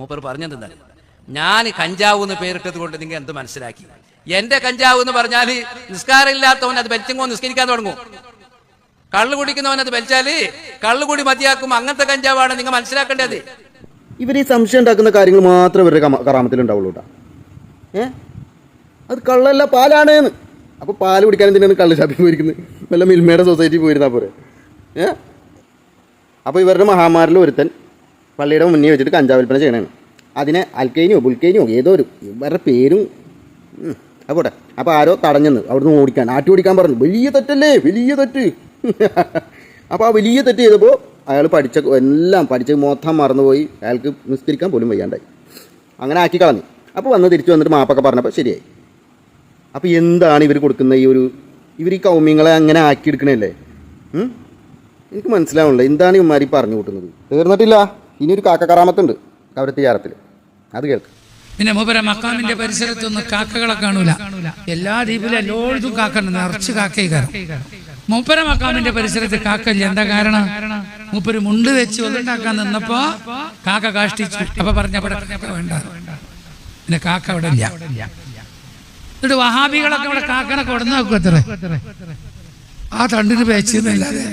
Speaker 6: മൂപ്പർ പറഞ്ഞെന്താണ്, ഞാൻ കഞ്ചാവ് എന്ന് പേരിട്ടത് കൊണ്ട് നിങ്ങൾ എന്ത് മനസ്സിലാക്കി? എന്റെ കഞ്ചാവ് എന്ന് പറഞ്ഞാൽ നിസ്കാരം ഇല്ലാത്തവൻ അത് വലിച്ചങ്ങോ നിസ്കരിക്കാൻ തുടങ്ങും. കള്ളു കുടിക്കുന്നവൻ അത് വലിച്ചാല് കള്ളുകൂടി മതിയാക്കും. അങ്ങനത്തെ കഞ്ചാവാണ് നിങ്ങൾ മനസ്സിലാക്കേണ്ടത്.
Speaker 1: ഇവർ ഈ സംശയം ഉണ്ടാക്കുന്ന കാര്യങ്ങൾ മാത്രമേ ഇവരുടെ കറാമത്തിലുണ്ടാവുള്ളൂ കേട്ടോ. അത് കള്ളല്ല, പാലാണേന്ന്. അപ്പോൾ പാല് കുടിക്കാൻ എന്തിനാണ് കള്ള് ഷാപ്പിൽ പോയിരിക്കുന്നത്? വല്ല മിൽമയുടെ സൊസൈറ്റി പോയിരുന്നാൽ പോരെ. അപ്പോൾ ഇവരുടെ മഹാമാരിൽ ഒരുത്തൻ പള്ളിയുടെ മുന്നേ വെച്ചിട്ട് കഞ്ചാവ് വിൽപ്പന ചെയ്യണതാണ്. അതിനെ അൽക്കൈനിയോ ബുൽക്കൈനിയോ ഏതോ ഒരു ഇവരുടെ പേരും അപ്പോട്ടെ. അപ്പോൾ ആരോ തടഞ്ഞെന്ന് അവിടുന്ന് ആട്ടി ഓടിക്കാൻ പറഞ്ഞു. വലിയ തെറ്റല്ലേ, വലിയ തെറ്റ്. അപ്പോൾ ആ വലിയ തെറ്റ് ചെയ്തപ്പോൾ അയാൾ എല്ലാം പഠിച്ച് മൊത്തം മറന്നുപോയി. അയാൾക്ക് നിസ്കരിക്കാൻ പോലും വയ്യാണ്ടായി. അങ്ങനെ ആക്കി കളഞ്ഞു. അപ്പോൾ തിരിച്ചു വന്നിട്ട് മാപ്പൊക്കെ പറഞ്ഞപ്പോൾ ശരിയായി. അപ്പോൾ എന്താണ് ഇവർ കൊടുക്കുന്ന ഇവർ ഈ കൗമ്യങ്ങളെ അങ്ങനെ ആക്കിയെടുക്കണല്ലേ? എനിക്ക് മനസ്സിലാവണില്ല എന്താണ് ഇവന്മാർ പറഞ്ഞു കൂട്ടുന്നത്. തീർന്നിട്ടില്ല, ഇനിയൊരു കാക്കക്കറാമത്തുണ്ട് കവരത്തി ചാരത്തിൽ, അത് കേൾക്ക്.
Speaker 2: പിന്നെ മൂപ്പര മക്കാമിന്റെ പരിസരത്തൊന്നും കാക്കകളെ കാണൂല. എല്ലാ ദ്വീപിലും എല്ലായിടത്തും കാക്കണ്ട്, നിറച്ച് കാക്കയിക്കാരം. മൂപ്പര മക്കാമിന്റെ പരിസരത്ത് കാക്കല്ല. എന്താ കാരണം? മൂപ്പര് മുണ്ട് വെച്ച് ഒന്നുണ്ടാക്കാൻ നിന്നപ്പോ കാക്ക കാഷ്ടിച്ചു. അപ്പൊ പറഞ്ഞ വേണ്ട, പിന്നെ കാക്ക അവിടെ ഇല്ല. എന്നിട്ട് വഹാബികളൊക്കെ അവിടെ കാക്കനെ കൊടുന്നു നോക്കും. എത്ര ആ തണ്ടിന് പേച്ചെന്നല്ലാതെ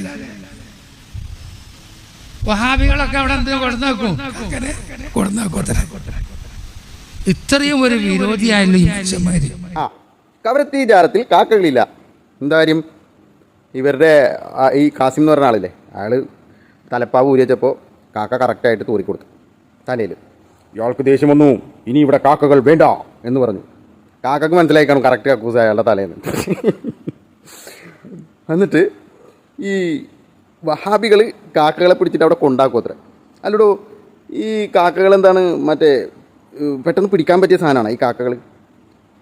Speaker 2: വഹാബികളൊക്കെ അവിടെ എന്ത് കൊടുന്നു നോക്കും, കൊടുന്നു നോക്കും. ഇത്രയും ഒരു വിരോധിയായല്ലോ ഈ മനുഷ്യന്മാര്.
Speaker 1: കവരത്തി ജാരത്തിൽ കാക്കകളില്ല. എന്താ കാര്യം? ഇവരുടെ ഈ കാസിം എന്ന് പറഞ്ഞ ആളില്ലേ, അയാൾ തലപ്പാവ് ഊരി വെച്ചപ്പോൾ കാക്ക കറക്റ്റായിട്ട് തൂറിക്കൊടുത്തു തലയിൽ. ഇയാൾക്ക് ദേഷ്യം വന്നു, ഇനി ഇവിടെ കാക്കകൾ വേണ്ട എന്ന് പറഞ്ഞു. കാക്കക്ക് മനസ്സിലായി കാണും കറക്റ്റ് കക്കൂസ് അയാളുടെ തലേന്ന്. എന്നിട്ട് ഈ വഹാബികൾ കാക്കകളെ പിടിച്ചിട്ട് അവിടെ കൊണ്ടാക്കും അത്ര. അല്ലടോ, ഈ കാക്കകൾ എന്താണ് മറ്റേ പെട്ടെന്ന് പിടിക്കാൻ പറ്റിയ സാധനമാണ് ഈ കാക്കകൾ.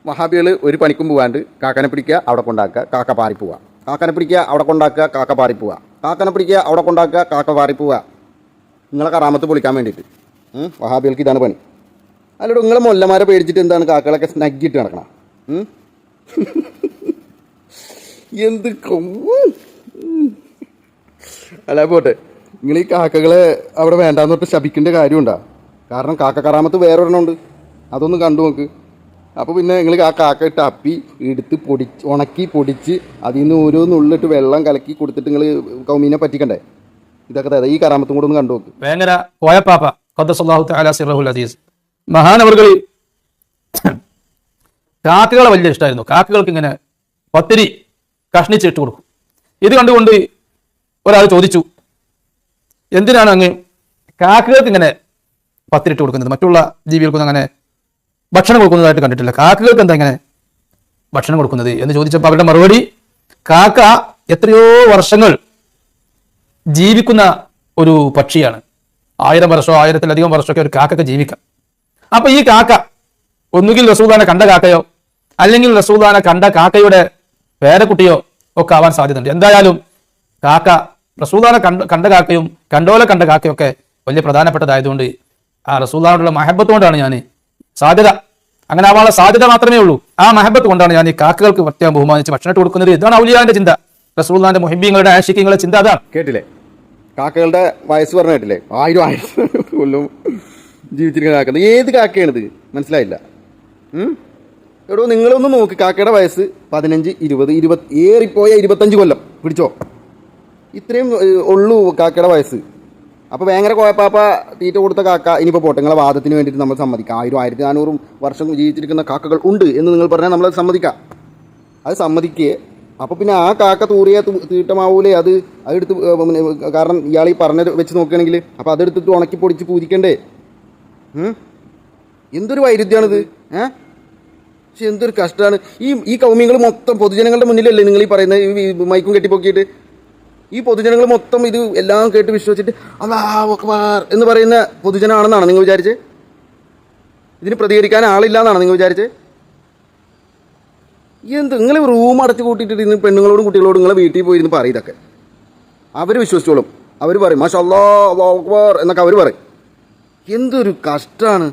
Speaker 1: വഹാബികൾ ഒരു പണിക്കും പോകാണ്ട് കാക്കനെ പിടിക്കുക, അവിടെ കൊണ്ടാക്കുക, കാക്ക പാറിപ്പോവുക. കാക്കനെ പിടിക്കുക, അവിടെ കൊണ്ടാക്കുക, കാക്ക പാറിപ്പോവുക. കാക്കനെ പിടിക്കുക, അവിടെ കൊണ്ടാക്കുക, കാക്ക പാറിപ്പോവുക. നിങ്ങളെ കറാമത്ത് പൊളിക്കാൻ വേണ്ടിയിട്ട് വഹാബികൾക്ക് ഇതാണ് പണി. അല്ലടോ, നിങ്ങളെ മൊല്ലമാരെ പേടിച്ചിട്ട് എന്താണ് കാക്കകളൊക്കെ സ്നഗ്ഗിട്ട് നടക്കണം? എന്ത് അല്ല പോട്ടെ, നിങ്ങൾ ഈ കാക്കകളെ അവിടെ വേണ്ടാന്ന് തൊട്ട് ശപിക്കേണ്ട കാര്യമുണ്ടോ? കാരണം കാക്ക കറാമത്ത് വേറെ ഒരെണ്ണമുണ്ട്, അതൊന്ന് കണ്ടു നോക്ക്. അപ്പോൾ പിന്നെ നിങ്ങൾ ആ കാക്ക ഇട്ട് അപ്പി എടുത്ത് ഉണക്കി പൊടിച്ച് അതിൽ നിന്ന് ഓരോന്നുള്ളിട്ട് വെള്ളം കലക്കി കൊടുത്തിട്ട് നിങ്ങൾ കൗമീനെ പറ്റിക്കണ്ടേ? ഇതൊക്കെ ഈ കറാമത്തും കൂടെ ഒന്ന് കണ്ടു നോക്ക്.
Speaker 7: വേങ്ങര കോയപ്പാപ്പ ഖദ്ദസല്ലാഹു തആല സിർറഹുൽ അസീസ് മഹാനവറുകൾ കാക്കകളെ വലിയ ഇഷ്ടമായിരുന്നു. കാക്കകൾക്ക് ഇങ്ങനെ പത്തിരി കഷ്ണിച്ചിട്ട് കൊടുക്കും. ഇത് കണ്ടുകൊണ്ട് ഒരാൾ ചോദിച്ചു, എന്തിനാണ് അങ്ങ് കാക്കകൾക്ക് ഇങ്ങനെ പത്തിരിട്ട് കൊടുക്കുന്നത്? മറ്റുള്ള ജീവികൾക്കൊന്നും അങ്ങനെ ഭക്ഷണം കൊടുക്കുന്നതായിട്ട് കണ്ടിട്ടില്ല, കാക്കകൾക്ക് എന്താ ഇങ്ങനെ ഭക്ഷണം കൊടുക്കുന്നത് എന്ന് ചോദിച്ചപ്പോൾ അവരുടെ മറുപടി, കാക്ക എത്രയോ വർഷങ്ങൾ ജീവിക്കുന്ന ഒരു പക്ഷിയാണ്. 1000 വർഷമോ 1000-ലധികം വർഷമൊക്കെ ഒരു കാക്കക്ക് ജീവിക്കാം. അപ്പൊ ഈ കാക്ക ഒന്നുകിൽ റസൂലുള്ളാഹിനെ കണ്ട കാക്കയോ അല്ലെങ്കിൽ റസൂലുള്ളാഹിനെ കണ്ട കാക്കയുടെ പേരക്കുട്ടിയോ ഒക്കെ ആവാൻ സാധ്യതയുണ്ട്. എന്തായാലും കാക്ക റസൂലുള്ളാഹിനെ കണ്ട കാക്കയും കണ്ടോലെ കണ്ട കാക്കയൊക്കെ വലിയ പ്രധാനപ്പെട്ടതായതുകൊണ്ട് ആ റസൂലുള്ളാഹിയോടുള്ള മഹബത്ത് കൊണ്ടാണ് ഞാൻ സാധ്യത, അങ്ങനെ ആവാനുള്ള സാധ്യത മാത്രമേ ഉള്ളൂ. ആ മഹബത്ത് കൊണ്ടാണ് ഞാൻ ഈ കാക്കകൾക്ക് പ്രത്യേകം ബഹുമാനിച്ച് ഭക്ഷണം കൊടുക്കുന്നത്. ഇതാണ് ഔലിയാന്റെ ചിന്ത, റസൂലുള്ളാഹിന്റെ മുഹിബ്ബീങ്ങളുടെ ആശിഖീങ്ങളുടെ ചിന്ത അതാണ്.
Speaker 1: കേട്ടില്ലേ? കാക്കകളുടെ വയസ്സ് പറഞ്ഞ കേട്ടില്ലേ? 1000 കൊല്ലം ജീവിച്ചിരിക്കുന്ന കാക്ക. ഏത് കാക്കയാണിത്? മനസ്സിലായില്ല. എടോ നിങ്ങളൊന്ന് നോക്ക്, കാക്കയുടെ വയസ്സ് 15, 20, 20 ഏറിപ്പോയ 25 കൊല്ലം പിടിച്ചോ. ഇത്രയും ഉള്ളൂ കാക്കയുടെ വയസ്സ്. അപ്പോൾ ഭയങ്കര കോയപ്പാപ്പ തീറ്റ കൊടുത്ത കാക്ക ഇനിയിപ്പോൾ പോട്ടെ, നിങ്ങളെ വാദത്തിന് വേണ്ടിയിട്ട് നമ്മൾ സമ്മതിക്കാം. 1000, 1400 വർഷം ജീവിച്ചിരിക്കുന്ന കാക്കകൾ ഉണ്ട് എന്ന് നിങ്ങൾ പറഞ്ഞാൽ നമ്മളത് സമ്മതിക്കാം. അത് സമ്മതിക്കേ. അപ്പോൾ പിന്നെ ആ കാക്ക തൂറിയ തീട്ടമാവൂലേ അത് അതെടുത്ത്, കാരണം ഇയാൾ ഈ പറഞ്ഞത് വെച്ച് നോക്കുകയാണെങ്കിൽ അപ്പോൾ അതെടുത്തിട്ട് ഉണക്കി പൊടിച്ച് പൂജിക്കണ്ടേ? എന്തൊരു വൈരുദ്ധ്യമാണിത്. പക്ഷെ എന്തൊരു കഷ്ടമാണ്. ഈ കൗമികൾ മൊത്തം പൊതുജനങ്ങളുടെ മുന്നിലല്ലേ നിങ്ങൾ ഈ പറയുന്നത്, ഈ മൈക്കും കെട്ടിപ്പൊക്കിയിട്ട് ഈ പൊതുജനങ്ങൾ മൊത്തം ഇത് എല്ലാം കേട്ട് വിശ്വസിച്ചിട്ട് അല്ലാഹു അക്ബർ എന്ന് പറയുന്ന പൊതുജനമാണെന്നാണ് നിങ്ങൾ വിചാരിച്ചത്? ഇതിന് പ്രതികരിക്കാൻ ആളില്ല എന്നാണ് നിങ്ങൾ വിചാരിച്ചത്? എന്ത് നിങ്ങൾ റൂം അടച്ചു കൂട്ടിയിട്ട് ഇന്ന് പെണ്ണുങ്ങളോടും കുട്ടികളോടും നിങ്ങളെ വീട്ടിൽ പോയിരുന്ന് പറയും. ഇതൊക്കെ അവർ വിശ്വസിച്ചോളും. അവർ പറയും മാഷാ അല്ലാഹു അക്ബർ എന്നൊക്കെ അവർ പറയും. എന്തൊരു കഷ്ടമാണ്.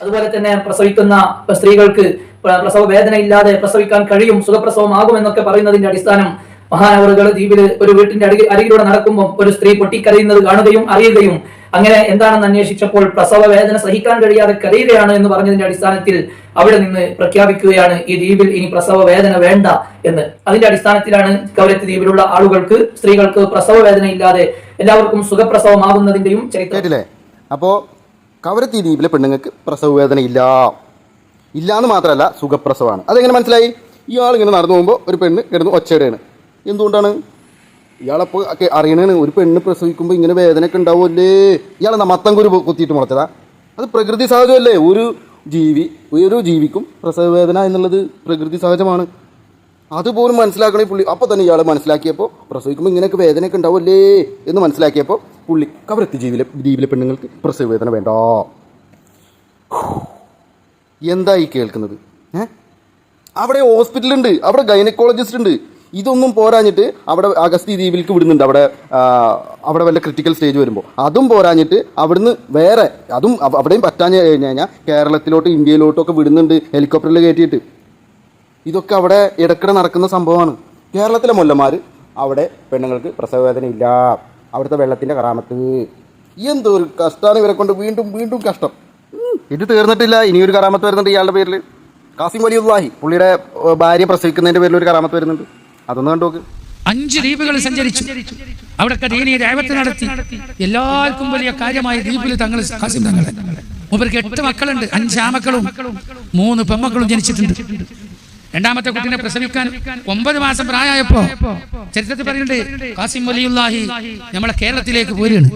Speaker 8: അതുപോലെ തന്നെ പ്രസവിക്കുന്ന സ്ത്രീകൾക്ക് പ്രസവ വേദന ഇല്ലാതെ പ്രസവിക്കാൻ കഴിയും, സുഖപ്രസവമാകും എന്നൊക്കെ പറയുന്നതിന്റെ അടിസ്ഥാനം മഹാനവറുകൾ ദ്വീപിൽ ഒരു വീട്ടിന്റെ അരികിലൂടെ നടക്കുമ്പോൾ ഒരു സ്ത്രീ പൊട്ടിക്കരയുന്നത് കാണുകയും അറിയുകയും അങ്ങനെ എന്താണെന്ന് അന്വേഷിച്ചപ്പോൾ പ്രസവ വേദന സഹിക്കാൻ കഴിയാതെ കരയുകയാണ് എന്ന് പറഞ്ഞതിന്റെ അടിസ്ഥാനത്തിൽ അവിടെ നിന്ന് പ്രഖ്യാപിക്കുകയാണ് ഈ ദ്വീപിൽ ഇനി പ്രസവ വേദന വേണ്ട എന്ന്. അതിന്റെ അടിസ്ഥാനത്തിലാണ് കവരത്തി ദ്വീപിലുള്ള ആളുകൾക്ക്, സ്ത്രീകൾക്ക് പ്രസവ വേദന ഇല്ലാതെ എല്ലാവർക്കും സുഖപ്രസവമാകുന്നതിന്റെയും ചരിത്രം.
Speaker 1: അപ്പോൾ കവരത്തി ദ്വീപിലെ പെണ്ണുങ്ങൾക്ക് പ്രസവ വേദന ഇല്ലാന്ന് മാത്രമല്ല സുഖപ്രസവമാണ്. അതെങ്ങനെ മനസ്സിലായി? ഇയാളിങ്ങനെ നടന്നു പോകുമ്പോൾ ഒരു പെണ്ണ് കിടന്ന് ഒച്ചയുടെയാണ്. എന്തുകൊണ്ടാണ്? ഇയാളപ്പോൾ അറിയണേണ് ഒരു പെണ്ണ് പ്രസവിക്കുമ്പോൾ ഇങ്ങനെ വേദനയൊക്കെ ഉണ്ടാവുമല്ലേ. ഇയാളെന്താ മത്തം കുരു കുത്തിയിട്ട് മുളച്ചതാ? അത് പ്രകൃതി സഹജമല്ലേ. ഒരു ജീവിക്കും പ്രസവ വേദന എന്നുള്ളത് പ്രകൃതി സഹജമാണ്. അതുപോലും മനസ്സിലാക്കണേ പുള്ളി. അപ്പോൾ തന്നെ ഇയാൾ മനസ്സിലാക്കിയപ്പോൾ പ്രസവിക്കുമ്പോൾ ഇങ്ങനെയൊക്കെ വേദനയൊക്കെ ഉണ്ടാവുമല്ലേ എന്ന് മനസ്സിലാക്കിയപ്പോൾ പുള്ളി കവരത്തി ദ്വീപിലെ പെണ്ണുങ്ങൾക്ക് പ്രസവ വേദന വേണ്ട. എന്താ ഈ കേൾക്കുന്നത്? അവിടെ ഹോസ്പിറ്റലുണ്ട്, അവിടെ ഗൈനക്കോളജിസ്റ്റ് ഉണ്ട്. ഇതൊന്നും പോരാഞ്ഞിട്ട് അവിടെ അഗസ്തി ദ്വീപിലേക്ക് വിടുന്നുണ്ട്. അവിടെ വല്ല ക്രിട്ടിക്കൽ സ്റ്റേജ് വരുമ്പോൾ അതും പോരാഞ്ഞിട്ട് അവിടുന്ന് വേറെ അതും അവിടെയും പറ്റാഞ്ഞ് കഴിഞ്ഞ് കഴിഞ്ഞാൽ കേരളത്തിലോട്ട് ഇന്ത്യയിലോട്ടൊക്കെ വിടുന്നുണ്ട് ഹെലികോപ്റ്ററിൽ കയറ്റിയിട്ട്. ഇതൊക്കെ അവിടെ ഇടയ്ക്കിടെ നടക്കുന്ന സംഭവമാണ്. കേരളത്തിലെ മൊല്ലന്മാർ അവിടെ പെണ്ണുങ്ങൾക്ക് പ്രസവവേദന ഇല്ല, അവിടുത്തെ വെള്ളത്തിൻ്റെ കറാമത്ത്. എന്തോ ഒരു കഷ്ടമാണ് ഇവരെ കൊണ്ട്. വീണ്ടും വീണ്ടും കഷ്ടം. ഇത് തീർന്നിട്ടില്ല, ഇനിയൊരു കറാമത്ത് വരുന്നുണ്ട് ഇയാളുടെ പേരിൽ. കാസിം വലിയുള്ളാഹി പുള്ളിയുടെ ഭാര്യ പ്രസവിക്കുന്നതിൻ്റെ പേരിൽ ഒരു കറാമത്ത് വരുന്നുണ്ട്. അതൊന്ന് കണ്ടോക്ക്.
Speaker 2: 5 ദ്വീപുകൾ സഞ്ചരിച്ചു, അവിടൊക്കെ ദീനീയ ദഅവത്ത് നടത്തി. എല്ലാവർക്കും വലിയ കാര്യമായ ദ്വീപിൽ തങ്ങൾ കാസിം തങ്ങളെ മൂപ്പർക്ക് 8 മക്കളുണ്ട്. 5 ആമക്കളും 3 പെൺമക്കളും ജനിച്ചിട്ടുണ്ട്. രണ്ടാമത്തെ കുട്ടിനെ പ്രസവിക്കാൻ 9 മാസം പ്രായമായപ്പോ ചരിത്രത്തിൽ പറയുന്നുണ്ട് കാസിം വലിയുള്ളാഹി നമ്മളെ കേരളത്തിലേക്ക് പോരുകയാണ്.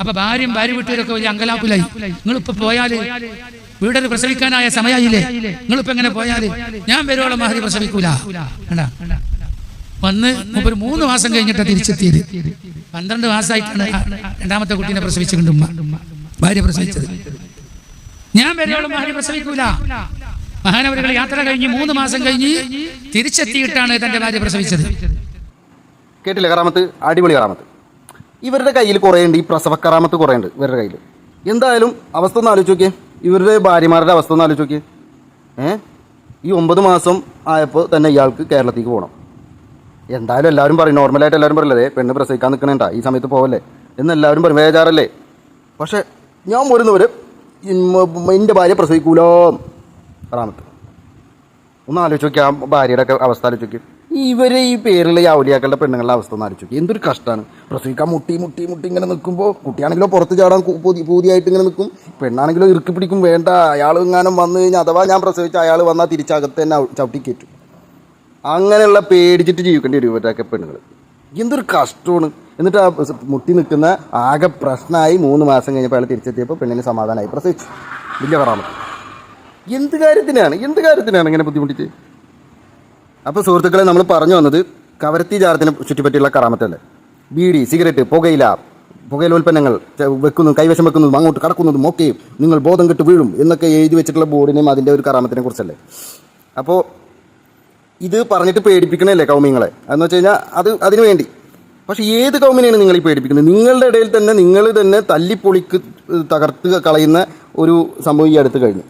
Speaker 2: അപ്പൊ ഭാര്യ വീട്ടുകാരൊക്കെ വലിയ അങ്കലാപ്പിലായി. നിങ്ങളിപ്പോ പോയാല് വീടൊരു പ്രസവിക്കാനായ സമയമായില്ലേ, നിങ്ങളിപ്പോ എങ്ങനെ പോയാല് ഞാൻ വരുവോളം മഹദി പ്രസവിക്കൂല. വന്ന് ഒരു 3 മാസം കഴിഞ്ഞിട്ടാണ് തിരിച്ചെത്തിയത്. 12 മാസമായിട്ടാണ് രണ്ടാമത്തെ കുട്ടീനെ പ്രസവിച്ചിട്ടുണ്ട് ഭാര്യ പ്രസവിച്ചത്. ഞാൻ വരുവോളം മഹദി പ്രസവിക്കൂല. മഹാനവരുകൾ യാത്ര കഴിഞ്ഞ് 3 മാസം കഴിഞ്ഞ് തിരിച്ചെത്തിയിട്ടാണ് തന്റെ ഭാര്യ പ്രസവിച്ചത്.
Speaker 1: കേട്ടില്ലേ കറാമത്ത്? അടിപൊളി കറാമത്ത്. ഇവരുടെ കയ്യിൽ കുറേ ഉണ്ട്, ഈ പ്രസവ കറാമത്ത് കുറേ ഉണ്ട് ഇവരുടെ കയ്യിൽ. എന്തായാലും അവസ്ഥ ഒന്ന് ആലോചിച്ച് നോക്കിയേ, ഇവരുടെ ഭാര്യമാരുടെ അവസ്ഥ ഒന്ന് ആലോചിച്ച് നോക്കിയേ. ഈ 9 മാസം ആയപ്പോൾ തന്നെ ഇയാൾക്ക് കേരളത്തിലേക്ക് പോകണം. എന്തായാലും എല്ലാവരും പറയും, നോർമലായിട്ട് എല്ലാവരും പറയില്ലേ പെണ്ണ് പ്രസവിക്കാൻ നിൽക്കണേണ്ട ഈ സമയത്ത് പോവല്ലേ എന്ന് എല്ലാവരും പറയും, വേജാറല്ലേ. പക്ഷെ ഞാൻ പോരുന്നവർ എൻ്റെ ഭാര്യ പ്രസവിക്കൂലോ, കറാമത്ത്. ഒന്ന് ആലോചിച്ച് നോക്കി, ആ ഭാര്യയുടെ ഒക്കെ അവസ്ഥ ആലോചിച്ച് നോക്കി. ഇവരെ ഈ പേരുള്ള ഈ ഔലിയാക്കളുടെ പെണ്ണുങ്ങളുടെ അവസ്ഥ ഒന്ന് ആലോചിച്ച് നോക്കി. എന്തൊരു കഷ്ടമാണ്. പ്രസവിക്കാൻ മുട്ടി ഇങ്ങനെ നിൽക്കുമ്പോൾ കുട്ടിയാണെങ്കിലോ പുറത്ത് ചാടാൻ പൂതിയായിട്ട് ഇങ്ങനെ നിൽക്കും, പെണ്ണാണെങ്കിലോ ഇറുക്കി പിടിക്കും. വേണ്ട, അയാൾ എങ്ങാനും വന്നു കഴിഞ്ഞാൽ അഥവാ ഞാൻ പ്രസവിച്ച അയാൾ വന്നാൽ തിരിച്ചകത്ത് തന്നെ ചവിട്ടി കയറ്റും. അങ്ങനെയുള്ള പേടിച്ചിട്ട് ജീവിക്കേണ്ടി വരും ഇവരൊക്കെ പെണ്ണുങ്ങൾ. എന്തൊരു കഷ്ടമാണ്. എന്നിട്ട് ആ മുട്ടി നിൽക്കുന്ന ആകെ പ്രശ്നമായി 3 മാസം കഴിഞ്ഞപ്പോൾ അയാൾ തിരിച്ചെത്തിയപ്പോൾ പെണ്ണിന് സമാധാനമായി, പ്രസവിച്ചു. വലിയ കറാമത്ത്. എന്ത് കാര്യത്തിനാണ് ഇങ്ങനെ ബുദ്ധിമുട്ടിച്ച്? അപ്പോൾ സുഹൃത്തുക്കളെ, നമ്മൾ പറഞ്ഞു വന്നത് കവരത്തി ജാറത്തിനെ ചുറ്റിപ്പറ്റിയുള്ള കറാമത്തല്ലേ. ബീഡി, സിഗരറ്റ്, പുകയിലോൽപ്പന്നങ്ങൾ കൈവശം വെക്കുന്നതും അങ്ങോട്ട് കടക്കുന്നതും ഒക്കെയും നിങ്ങൾ ബോധം കെട്ട് വീഴും എന്നൊക്കെ എഴുതി വെച്ചിട്ടുള്ള ബോർഡിനെയും അതിൻ്റെ ഒരു കറാമത്തിനെ കുറിച്ചല്ലേ. അപ്പോൾ ഇത് പറഞ്ഞിട്ട് പേടിപ്പിക്കണല്ലേ കൗമിങ്ങളെ, എന്ന് വെച്ച് കഴിഞ്ഞാൽ അതിനു വേണ്ടി. പക്ഷേ ഏത് കൗമിനെയാണ് നിങ്ങൾ ഈ പേടിപ്പിക്കുന്നത്? നിങ്ങളുടെ ഇടയിൽ തന്നെ നിങ്ങൾ തന്നെ തല്ലിപ്പൊളിക്ക് തകർത്ത് കളയുന്ന ഒരു സംഭവം ഈ അടുത്ത് കഴിഞ്ഞു.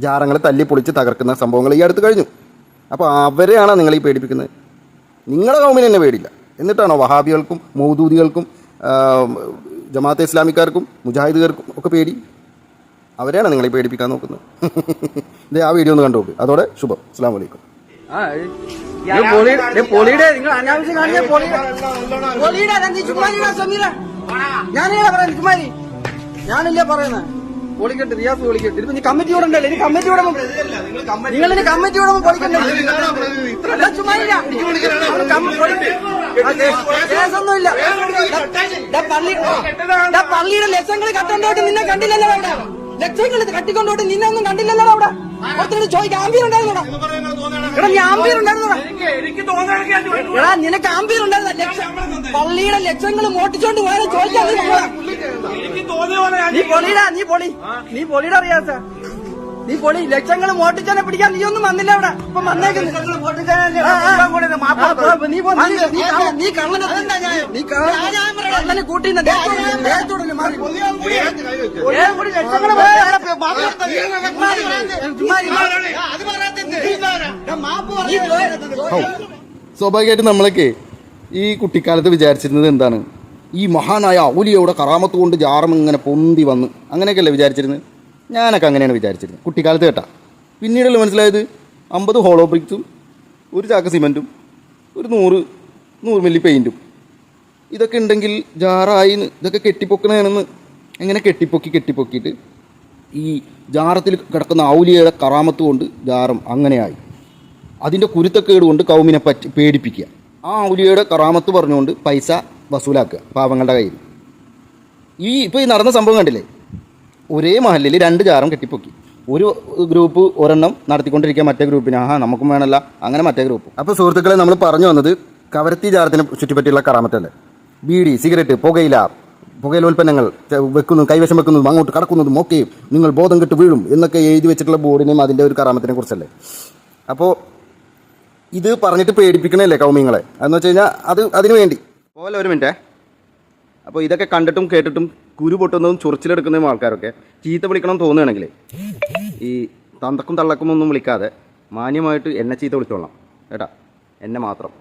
Speaker 1: ജാറങ്ങൾ തല്ലിപ്പൊളിച്ച് തകർക്കുന്ന സംഭവങ്ങൾ ഈ അടുത്ത് കഴിഞ്ഞു. അപ്പോൾ അവരെയാണോ നിങ്ങൾ ഈ പേടിപ്പിക്കുന്നത്? നിങ്ങളുടെ കൗമിന് തന്നെ പേടിയില്ല, എന്നിട്ടാണോ വഹാബികൾക്കും മൗദൂദികൾക്കും ജമാഅത്തെ ഇസ്ലാമിക്കാർക്കും മുജാഹിദുകാർക്കും ഒക്കെ പേടി? അവരെയാണ് നിങ്ങൾ ഈ പേടിപ്പിക്കാൻ നോക്കുന്നത്. ഇത് ആ വീഡിയോ ഒന്ന് കണ്ടുപോകും. അതോടെ ശുഭം. അസ്സലാമു അലൈക്കും.
Speaker 9: ഞാനല്ലേ പറയുന്നത്, പൊളിക്കട്ടെ, റിയാസ് പൊളിക്കട്ടെ. ഇതിപ്പോ നീ കമ്മിറ്റി വിടണ്ടല്ലേ? ഇനി കമ്മിറ്റി വിടുമ്പോ നിങ്ങളിനി കമ്മിറ്റി വിടുമ്പോ പൊളിക്കണ്ടേ? കേസൊന്നുമില്ല. പള്ളിയുടെ ലക്ഷങ്ങൾ കട്ടോട്ട് നിന്നെ കണ്ടില്ലല്ലോ അവിടെ. ലക്ഷങ്ങൾ കട്ടിക്കൊണ്ടോട്ട് നിന്നെ ഒന്നും കണ്ടില്ലല്ലോ അവിടെ. ഒത്തിരി ചോദിക്കാം, ആംബിയർ ഉണ്ടായിരുന്നോടാ? എടാ, നീ ആംബിയർ ഉണ്ടായിരുന്നോടാ? എടാ, നിനക്ക് ആംബിയർ ഉണ്ടായിരുന്ന? പള്ളിയുടെ ലക്ഷങ്ങൾ മോട്ടിച്ചോണ്ട് പോയാലും ചോദിക്കാൻ നീ പൊളിയുടെ അറിയാത്ത നീ പൊളി. ലക്ഷങ്ങൾ മോട്ടിച്ചാനെ പിടിക്കാൻ നീ ഒന്നും വന്നില്ല അവിടെ. ഇപ്പൊ വന്നേക്കുന്നു നീ കള്ളനെ കൂട്ടി
Speaker 1: സ്വാഭാവികമായിട്ട് നമ്മളൊക്കെ ഈ കുട്ടിക്കാലത്ത് വിചാരിച്ചിരുന്നത് എന്താണ്? ഈ മഹാനായ ഔലിയയുടെ കറാമത്ത് കൊണ്ട് ജാറം ഇങ്ങനെ പൊന്തി വന്ന് അങ്ങനെയൊക്കെയല്ലേ വിചാരിച്ചിരുന്നത്? ഞാനൊക്കെ അങ്ങനെയാണ് വിചാരിച്ചിരുന്നത് കുട്ടിക്കാലത്ത് കേട്ടാ. പിന്നീടല്ലേ മനസ്സിലായത് 50 ഹോളോ ബ്രിക്സും, ഒരു ചാക്ക് സിമെൻറ്റും, ഒരു 100 മില്ലി പെയിൻറ്റും ഇതൊക്കെ ഉണ്ടെങ്കിൽ ജാറായി. ഇതൊക്കെ കെട്ടിപ്പൊക്കണേണെന്ന്. എങ്ങനെ കെട്ടിപ്പൊക്കിയിട്ട് ഈ ജാറത്തിൽ കിടക്കുന്ന ഔലിയയുടെ കറാമത്ത് കൊണ്ട് ജാറം അങ്ങനെയായി. അതിൻ്റെ കുരുത്തക്കേട് കൊണ്ട് കൗമിനെ പേടിപ്പിക്കുക. ആ ഔലിയയുടെ കറാമത്ത് പറഞ്ഞുകൊണ്ട് പൈസ വസൂലാക്കുക പാവങ്ങളുടെ കയ്യിൽ. ഇപ്പോൾ ഈ നടന്ന സംഭവം കണ്ടില്ലേ? ഒരേ മഹല്ലിൽ 2 ജാറം കെട്ടിപ്പൊക്കി. ഒരു ഗ്രൂപ്പ് ഒരെണ്ണം നടത്തിക്കൊണ്ടിരിക്കുക, മറ്റേ ഗ്രൂപ്പിന് നമുക്കും വേണമല്ല, അങ്ങനെ മറ്റേ ഗ്രൂപ്പ്. അപ്പോൾ സുഹൃത്തുക്കളെ, നമ്മൾ പറഞ്ഞു വന്നത് കവരത്തി ജാറത്തിനെ ചുറ്റിപ്പറ്റിയുള്ള കറാമത്തല്ലേ. ബീഡി, സിഗരറ്റ്, പുകയിലോൽപ്പന്നങ്ങൾ കൈവശം വെക്കുന്നതും അങ്ങോട്ട് കടക്കുന്നതും ഒക്കെയും നിങ്ങൾ ബോധം കെട്ട് വീഴും എന്നൊക്കെ എഴുതി വെച്ചിട്ടുള്ള ബോർഡിനെയും അതിൻ്റെ ഒരു കറാമത്തിനെ കുറിച്ചല്ലേ. അപ്പോൾ ഇത് പറഞ്ഞിട്ട് പേടിപ്പിക്കണല്ലേ കൗമിങ്ങളെ, എന്ന് വെച്ച് കഴിഞ്ഞാൽ അതിനു വേണ്ടി. പോലെ ഒരു മിനിറ്റേ. അപ്പോൾ ഇതൊക്കെ കണ്ടിട്ടും കേട്ടിട്ടും കുരു പൊട്ടുന്നതും ചൊറിച്ചിലെടുക്കുന്നതും ആൾക്കാരൊക്കെ ചീത്ത വിളിക്കണം തോന്നുകയാണെങ്കിൽ ഈ തന്തക്കും തള്ളക്കും ഒന്നും വിളിക്കാതെ മാന്യമായിട്ട് എന്നെ ചീത്ത വിളിച്ചോളാം കേട്ടാ. എന്നെ മാത്രം,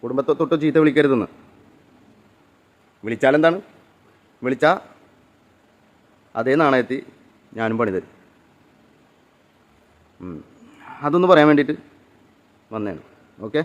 Speaker 1: കുടുംബത്തെ തൊട്ട് ചീത്ത വിളിക്കരുതെന്ന്. വിളിച്ചാലെന്താണ്? വിളിച്ചാൽ അതേ നാണയത്തിൽ ഞാനും പണി തരും. അതൊന്ന് പറയാൻ വേണ്ടിയിട്ട് വന്നതാണ്. ഓക്കെ.